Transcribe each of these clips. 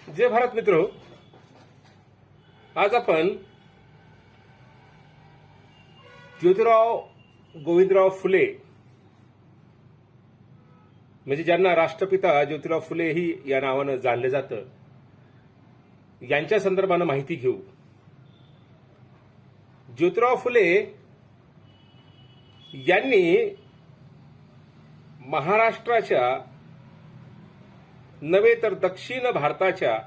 जय भारत मित्रो, आज आपण ज्योतिराव गोविंदराव फुले म्हणजे ज्यांना राष्ट्रपिता ज्योतिराव फुले ही या नावानं जाणले जातं यांच्या संदर्भानं माहिती घेऊ. ज्योतिराव फुले यांनी महाराष्ट्राच्या नव्हे तर दक्षिण भारताच्या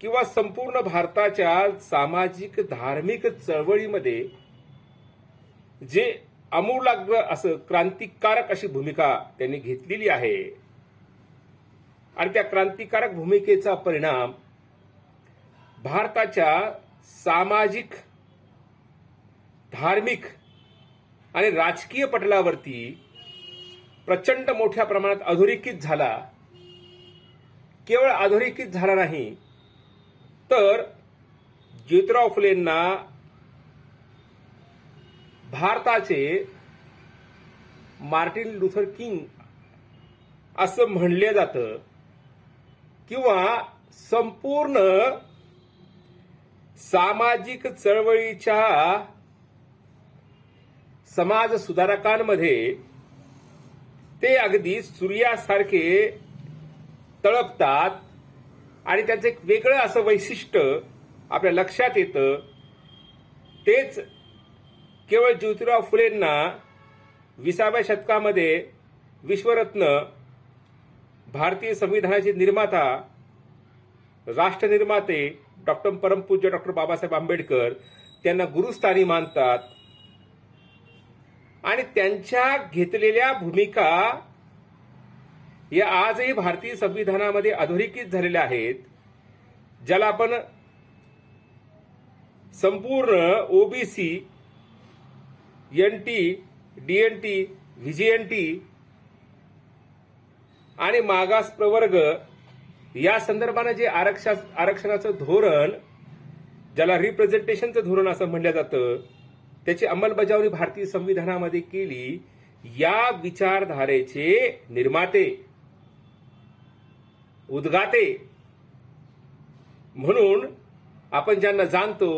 किंवा संपूर्ण भारताच्या सामाजिक धार्मिक चळवळीमध्ये जे आमूलाग्र असं क्रांतिकारक अशी भूमिका त्यांनी घेतलेली आहे आणि त्या क्रांतिकारक भूमिकेचा परिणाम भारताच्या सामाजिक, धार्मिक आणि राजकीय पटलावरती प्रचंड मोठ्या प्रमाणात अधोरेखित झाला. केवळ अधोरेखित झाला नाही तर ज्योतिराव फुलेंना भारताचे मार्टिन लुथर किंग असं म्हणले जातं किंवा संपूर्ण सामाजिक चळवळीच्या समाज सुधारकांमध्ये ते अगदी सूर्यासारखे तळपतात आणि त्याचं एक वेगळं असं वैशिष्ट्य आपल्या लक्षात येतं. तेच केवळ ज्योतिराव फुलेंना 20व्या शतकामध्ये विश्वरत्न, भारतीय संविधानाचे निर्माता, राष्ट्रनिर्माते परमपूज्य डॉक्टर बाबासाहेब आंबेडकर त्यांना गुरुस्थानी मानतात आणि त्यांच्या घेतलेल्या भूमिका या आजही भारतीय संविधानामध्ये अधोरेखित झालेल्या आहेत. ज्याला आपण संपूर्ण ओबीसी, एनटी, डीएनटी, व्हीजीएनटी आणि मागास प्रवर्ग या संदर्भानं जे आरक्षणाचं धोरण, ज्याला रिप्रेझेंटेशनचं धोरण असं म्हणलं जातं, त्याची अंमलबजावणी भारतीय संविधानामध्ये केली. या विचारधारेचे निर्माते, उद्गाते म्हणून आपण ज्यांना जाणतो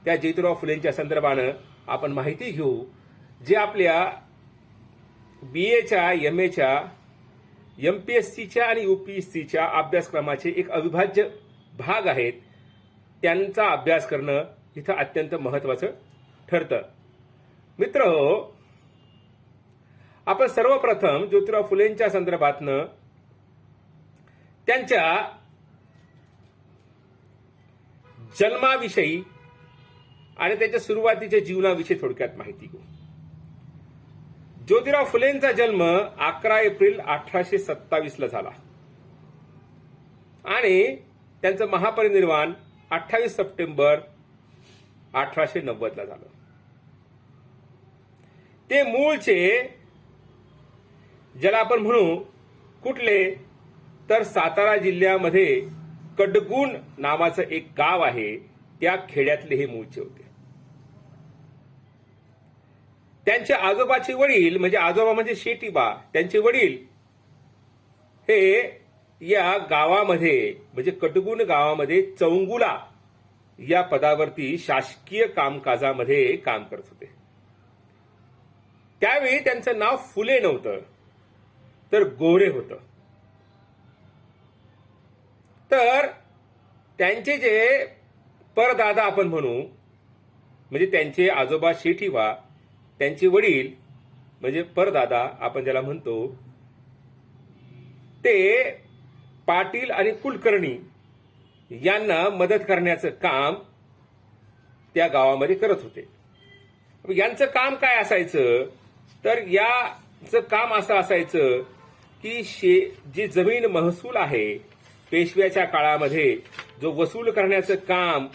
त्या ज्योतिराव फुलेंच्या संदर्भानं आपण माहिती घेऊ, जे आपल्या बीएच्या, एमएच्या, एमपीएससीच्या आणि यूपीएससीच्या अभ्यासक्रमाचे एक अविभाज्य भाग आहेत. त्यांचा अभ्यास करणं इथं अत्यंत महत्वाचं ठरतं. मित्रहो, आपण सर्वप्रथम ज्योतिराव फुलेंच्या संदर्भातनं त्यांच्या जन्माविषयी आणि त्याच्या सुरुवातीच्या जीवनाविषयी थोडक्यात माहिती घेऊ. ज्योतिराव फुलेंचा जन्म 11 एप्रिल 1827 ला झाला आणि त्यांचं महापरिनिर्वाण 28 सप्टेंबर 1890 ला झालं. ते मूळचे, ज्याला आपण म्हणू कुठले, तर सातारा जिल्ह्यामध्ये कडगुण नावाचं एक गाव आहे, त्या खेड्यातले हे मूळचे होते. त्यांचे आजोबाचे वडील म्हणजे आजोबा म्हणजे शेटीबा, त्यांचे वडील हे या गावामध्ये म्हणजे कडगुण गावामध्ये चौंगुला या पदावरती शासकीय कामकाजामध्ये काम करत होते. त्यावेळी त्यांचं नाव फुले नव्हतं तर गोरे होतं. तर त्यांचे जे परदादा आपण म्हणू म्हणजे त्यांचे आजोबा शेठीबा, त्यांचे वडील म्हणजे परदादा आपण ज्याला म्हणतो, ते पाटील आणि कुलकर्णी यांना मदत करण्याचं काम त्या गावामध्ये करत होते. यांचं काम काय असायचं तर याचं काम असं असायचं की जे जमीन महसूल आहे पेशव्याच्या काळामध्ये जो वसूल करण्याचं काम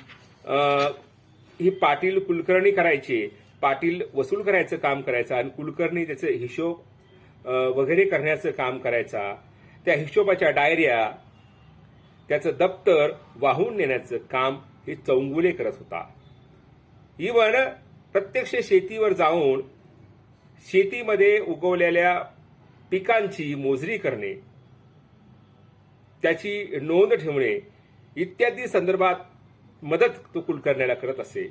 ही पाटील कुलकर्णी करायचे. पाटील वसूल करायचं काम करायचा आणि कुलकर्णी त्याचे हिशोब वगैरे करण्याचं काम करायचा. त्या हिशोबाच्या डायऱ्या, त्याचं दप्तर वाहून नेण्याचं काम हे चौंगुले करत होता. इवन प्रत्यक्ष शेतीवर जाऊन शेतीमध्ये उगवलेल्या पिकांची मोजणी करणे, त्याची नोंद ठेवणे इत्यादी संदर्भात मदत तो कुलकर्ण्याला करत असे.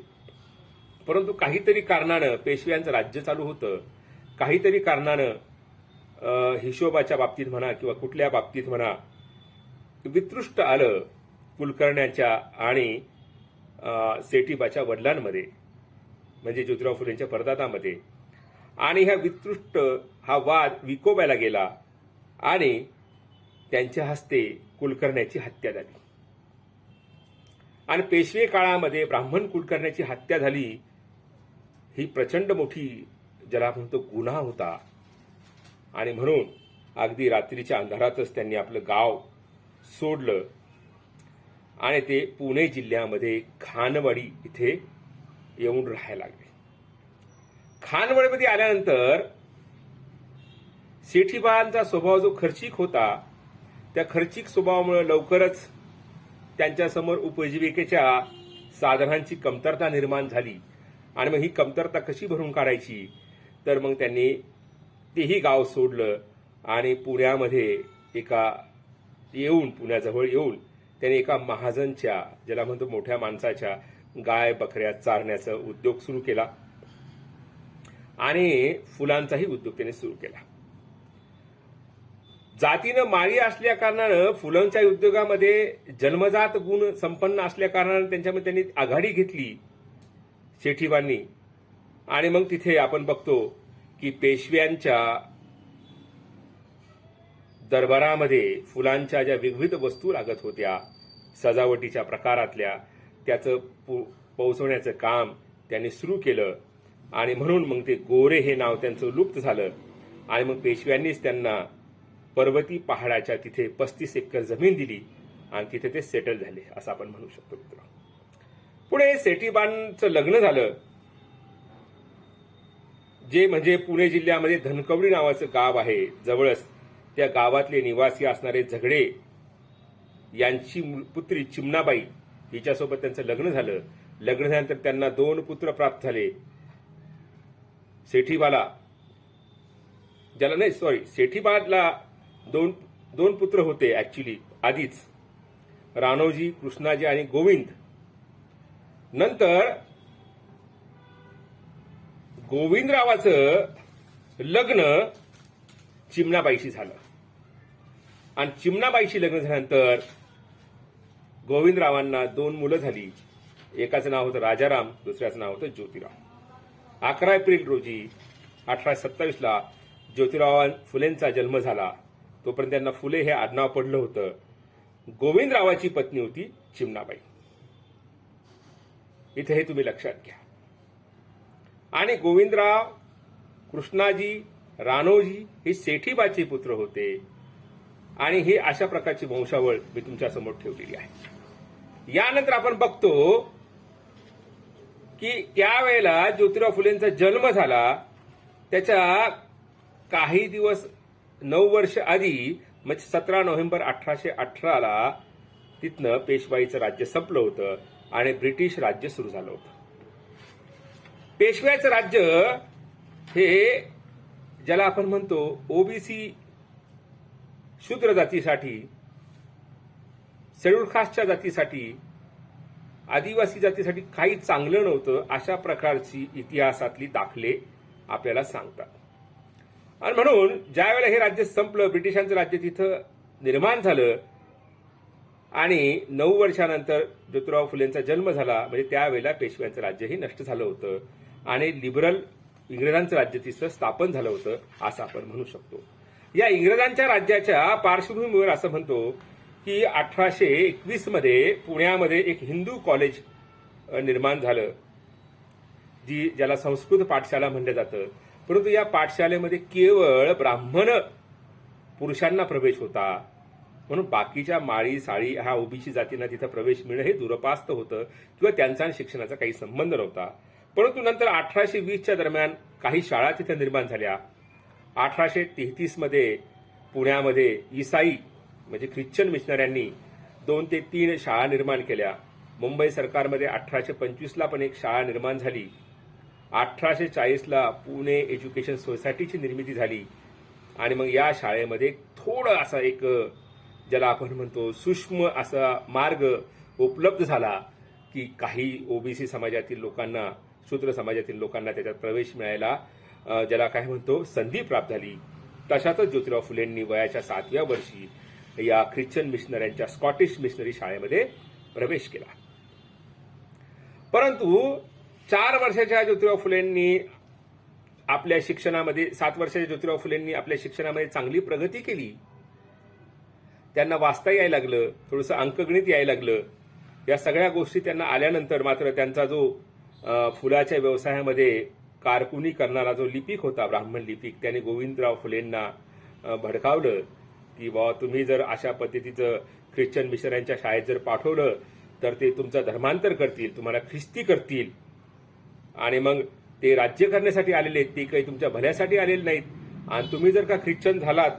परंतु काहीतरी कारणानं पेशव्यांचं राज्य चालू होतं, काहीतरी कारणानं हिशोबाच्या बाबतीत म्हणा किंवा कुठल्या बाबतीत म्हणा वितृष्ट आलं कुलकर्ण्याच्या आणि सेठीबाच्या वडिलांमध्ये, म्हणजे ज्योतिराव फुलेंच्या परदादामध्ये. आणि ह्या वितृष्ट हा वाद विकोपायला गेला आणि त्यांच्या हस्ते कुलकर्ण्याची हत्या झाली. आणि पेशवे काळामध्ये ब्राह्मण कुलकर्ण्याची हत्या झाली ही प्रचंड मोठी ज्याला म्हणतो गुन्हा होता. आणि म्हणून अगदी रात्रीच्या अंधारातच त्यांनी आपलं गाव सोडलं आणि ते पुणे जिल्ह्यामध्ये खानवाडी इथे येऊन राहायला लागले. खानवाडीमध्ये आल्यानंतर सेठीबांचा स्वभाव जो खर्चिक होता, त्या खर्चिक स्वभावामुळे लवकरच त्यांच्यासमोर उपजीविकेच्या साधनांची कमतरता निर्माण झाली. आणि मग ही कमतरता कशी भरून काढायची, तर मग त्यांनी तेही गाव सोडलं आणि पुण्यामध्ये पुण्याजवळ येऊन त्यांनी एका महाजनच्या, ज्याला म्हणतो मोठ्या माणसाच्या, गाय बकऱ्या चारण्याचा उद्योग सुरू केला आणि फुलांचाही उद्योग त्यांनी सुरू केला. जातीनं माळी असल्या कारणानं फुलांच्या उद्योगामध्ये जन्मजात गुण संपन्न असल्या कारणानं त्यांच्यामध्ये त्यांनी आघाडी घेतली सेठीबांनी. आणि मग तिथे आपण बघतो की पेशव्यांच्या दरबारामध्ये फुलांच्या ज्या विविध वस्तू लागत होत्या सजावटीच्या प्रकारातल्या, त्याचं पोहोचवण्याचं काम त्यांनी सुरू केलं. आणि म्हणून मग ते गोरे हे नाव त्यांचं लुप्त झालं. आणि मग पेशव्यांनीच त्यांना पर्वती पहाडाच्या तिथे 35 एकर जमीन दिली आणि तिथे ते सेटल झाले असं आपण म्हणू शकतो मित्र. पुढे सेठीबांचं लग्न झालं, जे म्हणजे पुणे जिल्ह्यामध्ये धनकवडी नावाचं गाव आहे जवळच. त्या गावातले निवासी असणारे झगडे यांची पुत्री चिमणाबाई हिच्यासोबत त्यांचं लग्न झालं. लग्न झाल्यानंतर त्यांना 2 पुत्र प्राप्त झाले. सेठीबाला दोन पुत्र होते ऍक्च्युली आधीच, राणोजी, कृष्णाजी आणि गोविंद. नंतर गोविंदरावाचं लग्न चिमणाबाईशी झालं आणि चिमणाबाईशी लग्न झाल्यानंतर गोविंदरावांना 2 मुलं झाली. एकाचं नाव होतं राजाराम, दुसऱ्याचं नाव होतं ज्योतिराव. 11 एप्रिल रोजी 1827ला ज्योतिराव फुलेंचा जन्म झाला. तोपर्यंत त्यांना फुले हे आडनाव पडलं होतं. गोविंदरावाची पत्नी होती चिमणाबाई. इथे हे तुम्ही लक्षात घ्या. आणि गोविंदराव, कृष्णाजी, राणोजी हे सेठीबाचे पुत्र होते. आणि हे अशा प्रकारची वंशावळ मी तुमच्या समोर ठेवलेली आहे. यानंतर आपण बघतो की त्यावेळेला ज्योतिराव फुलेंचा जन्म झाला, त्याच्या काही दिवस 9 वर्ष आधी म्हणजे 17 नोव्हेंबर 1818ला तिथनं पेशवाईचं राज्य संपलं होतं आणि ब्रिटिश राज्य सुरू झालं होतं. पेशव्याचं राज्य हे ज्याला आपण म्हणतो ओबीसी शूद्र जातीसाठी, शेड्यूल कास्टच्या जातीसाठी, आदिवासी जातीसाठी काही चांगलं नव्हतं, अशा प्रकारची इतिहासातली दाखले आपल्याला सांगतात. आणि म्हणून ज्या वेळेला हे राज्य संपलं, ब्रिटिशांचं राज्य तिथं निर्माण झालं आणि 9 वर्षानंतर ज्योतिराव फुलेंचा जन्म झाला, म्हणजे त्यावेळेला पेशव्यांचं राज्यही नष्ट झालं होतं आणि लिबरल इंग्रजांचं राज्य तिथं स्थापन झालं होतं असं आपण म्हणू शकतो. या इंग्रजांच्या राज्याच्या पार्श्वभूमीवर असं म्हणतो की 1821 मध्ये पुण्यामध्ये एक हिंदू कॉलेज निर्माण झालं, ज्याला संस्कृत पाठशाला म्हणलं जातं. परंतु या पाठशालेमध्ये केवळ ब्राह्मण पुरुषांना प्रवेश होता, म्हणून बाकीच्या माळी साळी ह्या ओबीसी जातींना तिथं प्रवेश मिळणं हे दुरपास्त होतं किंवा त्यांचा आणि शिक्षणाचा काही संबंध नव्हता. परंतु नंतर 1820च्या दरम्यान काही शाळा तिथे निर्माण झाल्या. 1833 मध्ये पुण्यामध्ये ईसाई म्हणजे ख्रिश्चन मिशनऱ्यांनी 2 ते 3 शाळा निर्माण केल्या. मुंबई सरकारमध्ये 1825ला पण एक शाळा निर्माण झाली. 1840ला पुणे एज्युकेशन सोसायटीची निर्मिती झाली आणि मग या शाळेमध्ये थोडं असा एक ज्याला आपण म्हणतो सूक्ष्म असा मार्ग उपलब्ध झाला की काही ओबीसी समाजातील लोकांना, शूद्र समाजातील लोकांना त्याच्यात प्रवेश मिळायला ज्याला काय म्हणतो संधी प्राप्त झाली. तशातच ज्योतिराव फुलेंनी वयाच्या 7व्या वर्षी या ख्रिश्चन मिशनऱ्यांच्या स्कॉटिश मिशनरी शाळेमध्ये प्रवेश केला. परंतु 4 वर्षाच्या ज्योतिराव फुलेंनी आपल्या शिक्षणामध्ये 7 वर्षाच्या ज्योतिराव फुलेंनी आपल्या शिक्षणामध्ये चांगली प्रगती केली. त्यांना वाचता यायला लागलं, थोडंसं अंकगणित यायला लागलं. या सगळ्या गोष्टी त्यांना आल्यानंतर मात्र त्यांचा जो फुलाच्या व्यवसायामध्ये कारकुनी करणारा जो लिपिक होता, ब्राह्मण लिपिक, त्याने गोविंदराव फुलेंना भडकावलं की बाबा तुम्ही जर अशा पद्धतीचं ख्रिश्चन मिशनऱ्यांच्या शाळेत जर पाठवलं तर ते तुमचं धर्मांतर करतील, तुम्हाला ख्रिस्ती करतील आणि मग ते राज्य करण्यासाठी आलेले आहेत, ते काही तुमच्या भल्यासाठी आलेले नाहीत. आणि तुम्ही जर का ख्रिश्चन झालात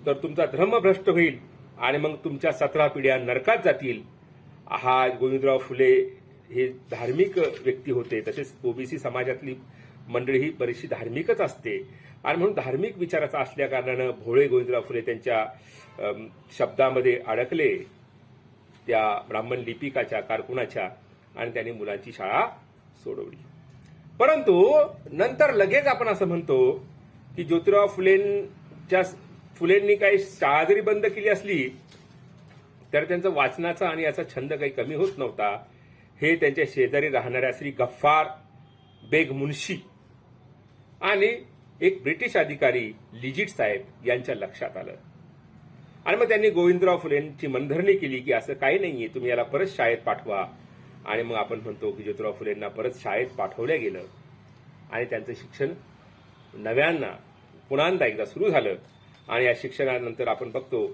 तर तुमचा धर्म भ्रष्ट होईल आणि मग तुमच्या 17 पिढ्या नरकात जातील. हा गोविंदराव फुले हे धार्मिक व्यक्ती होते. तसेच ओबीसी समाजातली मंडळी ही बरीचशी धार्मिकच असते आणि म्हणून धार्मिक विचाराचा असल्या कारणानं भोळे गोविंदराव फुले त्यांच्या शब्दामध्ये अडकले त्या ब्राह्मण लिपिकाच्या, कारकुनाच्या, आणि त्यांनी मुलांची शाळा सोडवली. परंतु नंतर लगेच आपण असं म्हणतो की ज्योतिराव फुलेंनी काही शाळा जरी बंद केली असली तर त्यांचं वाचनाचा आणि याचा छंद काही कमी होत नव्हता. हे त्यांच्या शेजारी राहणाऱ्या श्री गफ्फार बेग मुन्शी आणि एक ब्रिटिश अधिकारी लिजिट साहेब यांच्या लक्षात आलं आणि मग त्यांनी गोविंदराव फुलेंची मनधरणी केली की असं काही नाहीये, तुम्ही याला परत शाळेत पाठवा. आणि मग आपण म्हणतो की ज्योतिराव फुलेंना परत शाळेत पाठवलं गेलं आणि त्यांचं शिक्षण नव्यानं पुन्हा एकदा सुरू झालं. आणि या शिक्षणानंतर आपण बघतो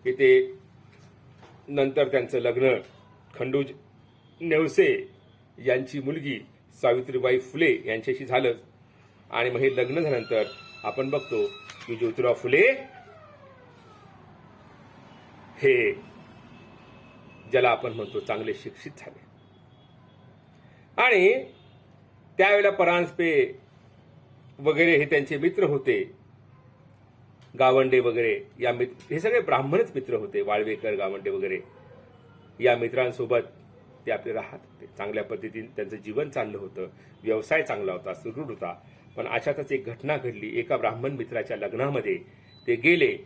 की ते नंतर त्यांचं लग्न खंडूज नेवसे यांची मुलगी सावित्रीबाई फुले यांच्याशी झालं. आणि मग हे लग्न झाल्यानंतर आपण बघतो की ज्योतिराव फुले हे ज्याला आपण म्हणतो चांगले शिक्षित झाले. आणि त्यावेळेला परांजपे वगैरे हे त्यांचे मित्र होते, गावंडे वगैरे या हे सगळे ब्राह्मणच मित्र होते, वाळवेकर, गावंडे वगैरे. या मित्रांसोबत ते आपले राहत होते, चांगल्या पद्धतीने त्यांचं जीवन चाललं होतं, व्यवसाय चांगला होता, सुदृढ होता. पण अशातच एक घटना घडली. एका ब्राह्मण मित्राच्या लग्नामध्ये ते गेले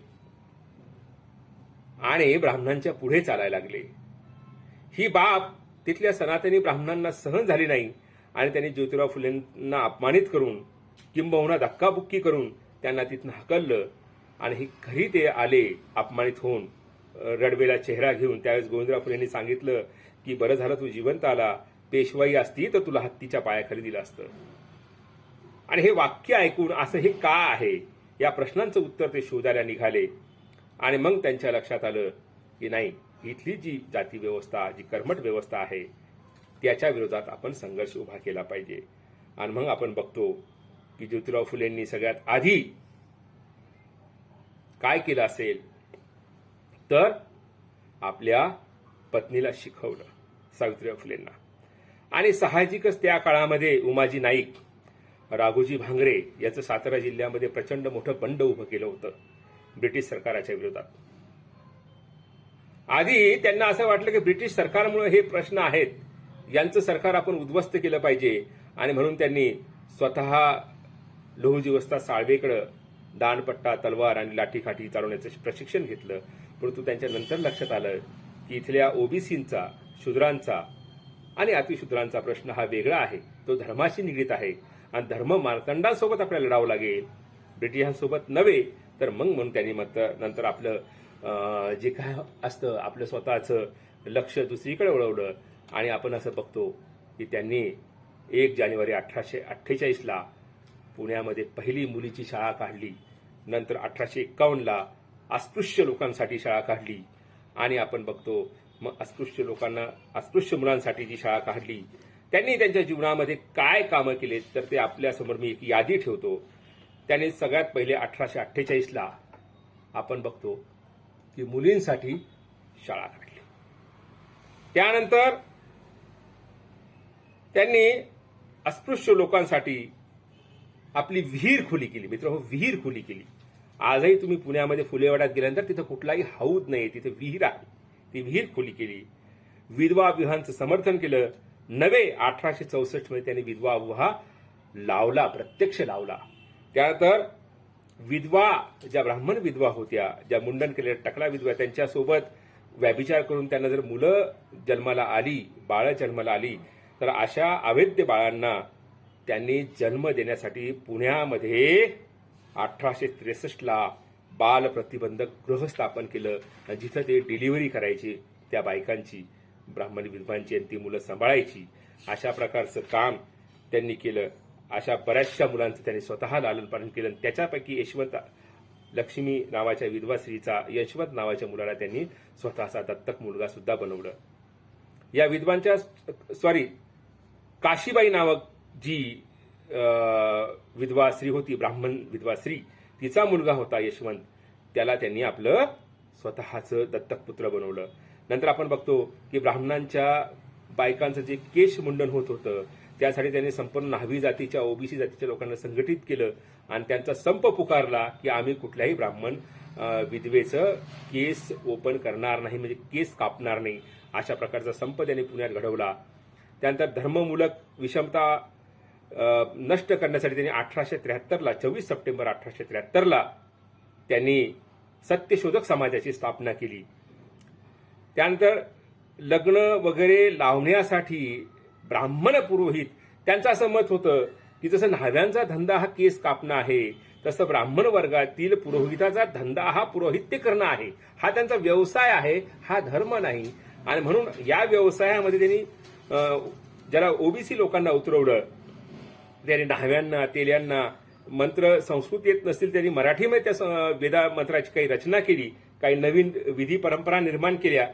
आणि ब्राह्मणांच्या पुढे चालायला लागले. ही बाब तिथल्या सनातनी ब्राह्मणांना सहन झाली नाही आणि त्यांनी ज्योतिराव फुलेंना अपमानित करून किंबहुना धक्काबुक्की करून त्यांना तिथनं हकललं. आणि ही घरी ते आले अपमानित होऊन, रडवेला चेहरा घेऊन. त्यावेळेस गोविंदराव फुलेंनी सांगितलं की बरं झालं तू जिवंत आला, पेशवाई असती तर तुला हत्तीच्या पायाखाली दिलं असतं. आणि हे वाक्य ऐकून असं हे का आहे या प्रश्नांचं उत्तर ते शोधायला निघाले. आणि मग त्यांच्या लक्षात आलं की नाही, इथली जी जाती व्यवस्था, जी कर्मठ व्यवस्था आहे त्याच्या विरोधात आपण संघर्ष उभा केला पाहिजे. आणि मग आपण बघतो की ज्योतिराव फुलेंनी सगळ्यात आधी काय केलं असेल तर आपल्या पत्नीला शिकवलं, सावित्रीबाई फुलेंना. आणि साहजिकच त्या काळामध्ये उमाजी नाईक, राघोजी भांगरे याचं सातारा जिल्ह्यामध्ये प्रचंड मोठं बंड उभं केलं होतं ब्रिटिश सरकाराच्या विरोधात. आधी त्यांना असं वाटलं की ब्रिटिश सरकारमुळे हे प्रश्न आहेत, यांचं सरकार आपण उद्ध्वस्त केलं पाहिजे. आणि म्हणून त्यांनी स्वतः लोहुजी वस्ताद साळवेकडं दांडपट्टा, तलवार आणि लाठीकाठी चालवण्याचं प्रशिक्षण घेतलं. परंतु त्यांच्या नंतर लक्षात आलं की इथल्या ओबीसींचा, शूद्रांचा आणि अतिशूद्रांचा प्रश्न हा वेगळा आहे, तो धर्माशी निगडीत आहे आणि धर्म मार्तंडांसोबत आपल्याला लढावं लागेल, ब्रिटिशांसोबत नव्हे. तर मग म्हणून त्यांनी नंतर आपलं जे काय असतं आपलं स्वतःचं लक्ष दुसरीकडे वळवलं. आणि आपण असं बघतो की त्यांनी 1 जानेवारी 1848ला पुण्यामध्ये पहिली मुलीची शाळा काढली. नंतर 1851ला अस्पृश्य लोकांसाठी शाळा काढली. आणि आपण बघतो मग अस्पृश्य मुलांसाठी जी शाळा काढली. त्यांनी त्यांच्या जीवनामध्ये काय कामं केले तर ते आपल्यासमोर मी एक यादी ठेवतो. त्यांनी सगळ्यात पहिले 1848ला आपण बघतो की मुलींसाठी शाळा काढली. त्यानंतर त्यांनी अस्पृश्य लोकांसाठी आपली विहीर खुली केली. मित्र, विहीर खुली केली. आजही तुम्ही पुण्यामध्ये फुलेवाड्यात गेल्यानंतर तिथं कुठलाही हौद नाही, तिथे विहीर आहे, ती विहीर खुली केली. विधवा विवाहांचं समर्थन केलं. नवे 1864 मध्ये त्यांनी विधवा विवाह लावला, प्रत्यक्ष लावला. त्यानंतर विधवा, ज्या ब्राह्मण विधवा होत्या, ज्या मुंडन केलेल्या टकला विधवा, त्यांच्यासोबत व्यभिचार करून त्यांना जर मुलं जन्माला आली, बाळं जन्माला आली, तर अशा अवैध बाळांना त्यांनी जन्म देण्यासाठी पुण्यामध्ये 1863 बाल प्रतिबंधक गृह स्थापन केलं. जिथं ते डिलिव्हरी करायची त्या बायकांची, ब्राह्मण विधवांची, आणि ती मुलं सांभाळायची. अशा प्रकारचं काम त्यांनी केलं. अशा बऱ्याचशा मुलांचं त्यांनी स्वतः लालन पालन केलं. त्याच्यापैकी यशवंत लक्ष्मी नावाच्या विधवा स्त्रीचा, यशवंत नावाच्या मुलाला त्यांनी स्वतःचा दत्तक मुलगा सुद्धा बनवलं. या विधवांच्या काशीबाई नावक जी विधवा स्त्री होती, ब्राह्मण विधवा स्त्री, तिचा मुलगा होता यशवंत, त्याला त्यांनी आपलं स्वतःचं दत्तक पुत्र बनवलं. नंतर आपण बघतो की ब्राह्मणांच्या बायकांचं जे केश मुंडन होत होतं, त्यासाठी त्यांनी संपूर्ण न्हावी जातीच्या, ओबीसी जातीच्या लोकांना संघटित केलं आणि त्यांचा संप पुकारला की आम्ही कुठल्याही ब्राह्मण विधवेचं केस ओपन करणार नाही, म्हणजे केस कापणार नाही. अशा प्रकारचा संप त्यांनी पुण्यात घडवला. त्यानंतर धर्ममूलक विषमता नष्ट करण्यासाठी त्यांनी 1873ला 24 सप्टेंबर 1873ला त्यांनी सत्यशोधक समाजाची स्थापना केली. त्यानंतर लग्न वगैरे लावण्यासाठी ब्राह्मण पुरोहित, त्यांचं असं मत होतं की जसं न्हाव्यांचा धंदा हा केस कापणं आहे, तसं ब्राह्मण वर्गातील पुरोहिताचा धंदा हा पुरोहित्य करणं आहे. हा त्यांचा व्यवसाय आहे, हा धर्म नाही. आणि म्हणून या व्यवसायामध्ये त्यांनी ज्याला ओबीसी लोकांना उतरवलं. त्यांनी न्हाव्यांना, तेल्यांना मंत्र संस्कृत येत नसतील त्यांनी मराठीमध्ये त्या वेदा मंत्राची काही रचना केली, काही नवीन विधी परंपरा निर्माण केल्या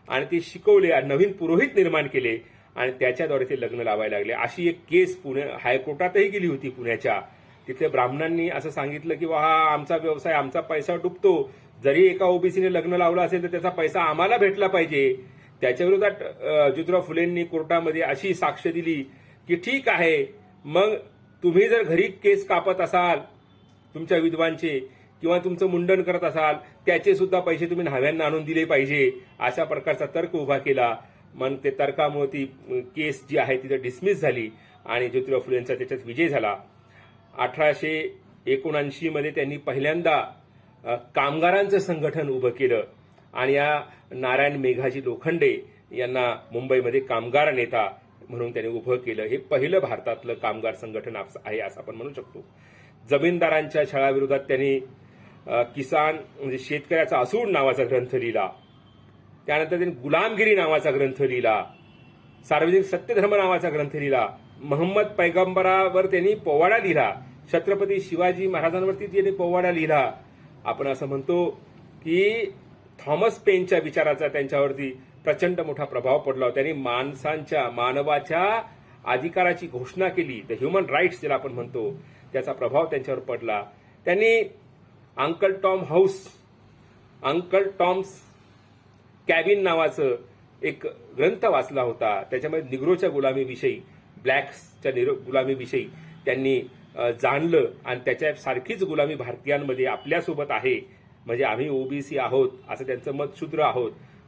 आणि ते शिकवले, नवीन पुरोहित निर्माण केले आणि त्याच्याद्वारे ते लग्न लावायला लागले. अशी एक केस हायकोर्टातही गेली होती पुण्याच्या. तिथे ब्राह्मणांनी असं सांगितलं की हा आमचा व्यवसाय, आमचा पैसा डुबतो, जरी एका ओबीसीने लग्न लावलं असेल तर त्याचा पैसा आम्हाला भेटला पाहिजे. त्याच्या विरोधात ज्योतिराव फुलेंनी कोर्टामध्ये अशी साक्ष दिली की ठीक आहे, मग तुम्ही जर घरी केस कापत असाल तुमच्या विधवांचे किंवा तुमचं मुंडन करत असाल, त्याचे सुद्धा पैसे तुम्ही न्हाव्यांना आणून दिले पाहिजे. अशा प्रकारचा तर्क उभा केला. मग ते तर्कामुळे ती केस जी आहे ती डिसमिस झाली आणि ज्योतिराव फुलेंचा त्याच्यात विजय झाला. 1879 मध्ये त्यांनी पहिल्यांदा कामगारांचं संघटन उभं केलं आणि या नारायण मेघाजी लोखंडे यांना मुंबईमध्ये कामगार नेता म्हणून त्यांनी उभं केलं. हे पहिलं भारतातलं कामगार संघटन आहे असं आपण म्हणू शकतो. जमीनदारांच्या छळाविरोधात त्यांनी किसान म्हणजे शेतकऱ्याचा असूड नावाचा ग्रंथ लिहिला. त्यानंतर त्यांनी गुलामगिरी नावाचा ग्रंथ लिहिला. सार्वजनिक सत्यधर्म नावाचा ग्रंथ लिहिला. मोहम्मद पैगंबरावर त्यांनी पोवाडा लिहिला. छत्रपती शिवाजी महाराजांवरती त्यांनी पोवाडा लिहिला. आपण असं म्हणतो की थॉमस पेनच्या विचाराचा त्यांच्यावरती प्रचंड मोठा प्रभाव पडला. त्यांनी मानवाच्या अधिकाराची घोषणा केली, द ह्युमन राईट्स ज्याला आपण म्हणतो, त्याचा प्रभाव त्यांच्यावर पडला. त्यांनी अंकल टॉम्स कॅबिन नावाचं एक ग्रंथ वाचला होता. त्याच्यामध्ये निग्रोच्या गुलामीविषयी, ब्लॅक्सच्या गुलामीविषयी त्यांनी जाणलं आणि त्याच्यासारखीच गुलामी भारतीयांमध्ये आपल्यासोबत आहे, म्हणजे आम्ही ओबीसी आहोत असं त्यांचं मत.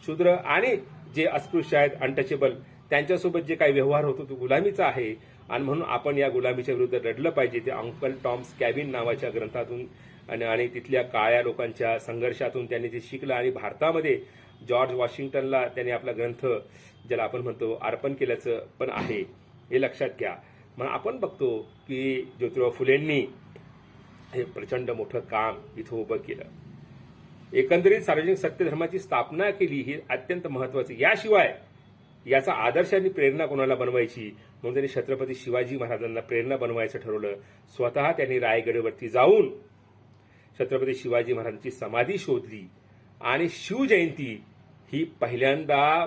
शूद्र आणि जे अस्पृश्य आहेत, अनटचेबल, त्यांच्यासोबत जे काही व्यवहार होतो तो गुलामीचा आहे आणि म्हणून आपण या गुलामीच्या विरुद्ध लढलं पाहिजे. ते अंकल टॉम्स कॅबिन नावाच्या ग्रंथातून आणि तिथल्या काळ्या लोकांच्या संघर्षातून त्यांनी ते शिकलं आणि भारतामध्ये जॉर्ज वॉशिंग्टनला त्यांनी आपला ग्रंथ ज्याला आपण म्हणतो अर्पण केल्याचं पण आहे, हे लक्षात घ्या. मग आपण बघतो की ज्योतिराव फुलेंनी हे प्रचंड मोठं काम इथं उभं केलं. एकंदरीत सार्वजनिक सत्यधर्माची स्थापना केली, ही अत्यंत महत्वाची. याशिवाय याचा आदर्श आणि प्रेरणा कोणाला बनवायची म्हणून त्यांनी छत्रपती शिवाजी महाराजांना प्रेरणा बनवायचं ठरवलं. स्वतः त्यांनी रायगडवरती जाऊन छत्रपती शिवाजी महाराजांची समाधी शोधली आणि शिवजयंती ही पहिल्यांदा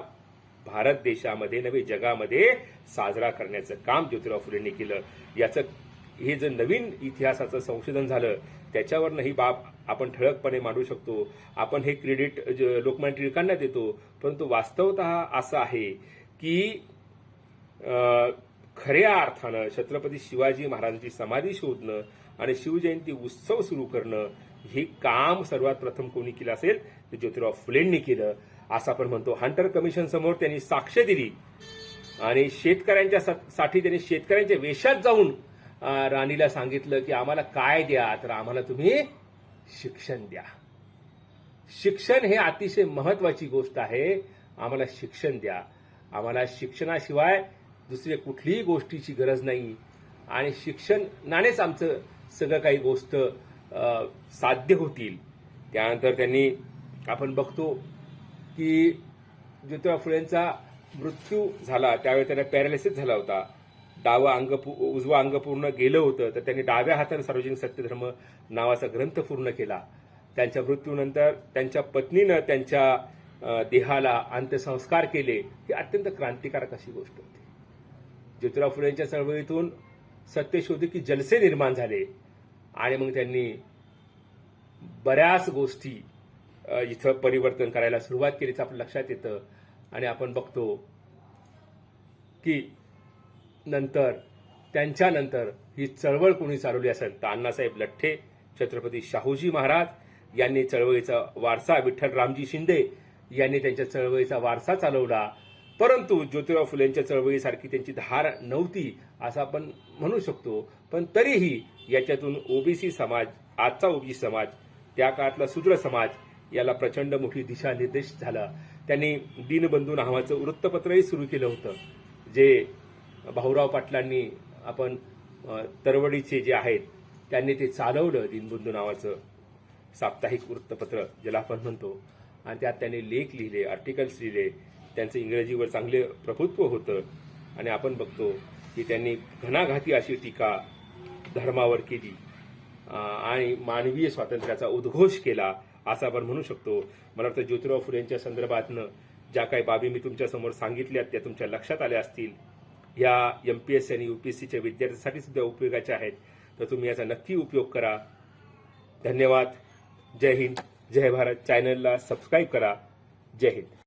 भारत देशामध्ये नव्हे जगामध्ये साजरा करण्याचं काम ज्योतिराव फुलेंनी केलं. हे जे नवीन इतिहासाचं संशोधन झालं त्याच्यावरनं ही बाब आपण ठळकपणे मांडू शकतो. आपण हे क्रेडिट लोकमान्य टिळकांना देतो, परंतु वास्तवतः असं आहे की खऱ्या अर्थानं छत्रपती शिवाजी महाराजांची समाधी शोधणं आणि शिवजयंती उत्सव सुरू करणं हे काम सर्वात प्रथम कोणी केलं असेल तर ज्योतिराव फुलेंनी केलं. असं आपण म्हणतो. हंटर कमिशन समोर त्यांनी साक्ष दिली आणि शेतकऱ्यांच्या साठी त्यांनी शेतकऱ्यांच्या वेशात जाऊन राणीला सांगितलं की आम्हाला काय द्या, तर आम्हाला तुम्ही शिक्षण द्या. शिक्षण हे अतिशय महत्वाची गोष्ट आहे. आम्हाला शिक्षण द्या. आम्हाला शिक्षणाशिवाय दुसरी कुठलीही गोष्टीची गरज नाही आणि शिक्षणानेच आमचं सगळं काही गोष्ट साध्य होतील. त्यानंतर त्यांनी आपण बघतो की ज्योतिराव फुलेंचा मृत्यू झाला त्यावेळी त्यांना पॅरालिसिस झाला होता. उजवं अंग पूर्ण गेलं होतं, तर त्यांनी डाव्या हाताने सार्वजनिक सत्यधर्म नावाचा ग्रंथ पूर्ण केला. त्यांच्या मृत्यूनंतर त्यांच्या पत्नीनं त्यांच्या देहाला अंत्यसंस्कार केले. ही अत्यंत क्रांतिकारक अशी गोष्ट होती. ज्योतिराव फुलेंच्या चळवळीतून सत्यशोधकी जलसे निर्माण झाले आणि मग त्यांनी बऱ्याच गोष्टी इथं परिवर्तन करायला सुरुवात केलीचं आपल्या लक्षात येतं. आणि आपण बघतो की त्यांच्यानंतर ही चळवळ कोणी चालवली असेल तर अण्णासाहेब लठ्ठे, छत्रपती शाहूजी महाराज यांनी चळवळीचा वारसा, विठ्ठलरामजी शिंदे यांनी त्यांच्या चळवळीचा वारसा चालवला. परंतु ज्योतिराव फुलेंच्या चळवळीसारखी त्यांची धार नव्हती असं आपण म्हणू शकतो. पण तरीही याच्यातून ओबीसी समाज, आजचा ओबीसी समाज, त्या काळातला शूद्र समाज याला प्रचंड मोठी दिशानिर्देश झाला. त्यांनी दीनबंधू नावाचं वृत्तपत्रही सुरू केलं होतं, जे भाऊराव पाटलांनी आपण तरवडीचे जे आहेत त्यांनी ते चालवलं. दीनबंधू नावाचं साप्ताहिक वृत्तपत्र ज्याला आपण म्हणतो. आणि त्यात त्यांनी लेख लिहिले, आर्टिकल्स लिहिले. त्यांचं इंग्रजीवर चांगले प्रभुत्व होतं. आणि आपण बघतो की त्यांनी घणाघाती अशी टीका धर्मावर केली आणि मानवीय स्वातंत्र्याचा उद्घोष केला असं आपण म्हणू शकतो. मला वाटतं ज्योतिराव फुलेंच्या संदर्भातनं ज्या काही बाबी मी तुमच्यासमोर सांगितल्यात त्या तुमच्या लक्षात आल्या असतील. या एमपीएससी आणि यूपीएससीच्या विद्यार्थ्यांसाठी सुद्धा उपयोगाच्या आहेत, तर तुम्ही याचा नक्की उपयोग करा. धन्यवाद. जय हिंद, जय भारत. चॅनलला सबस्क्राईब करा. जय हिंद.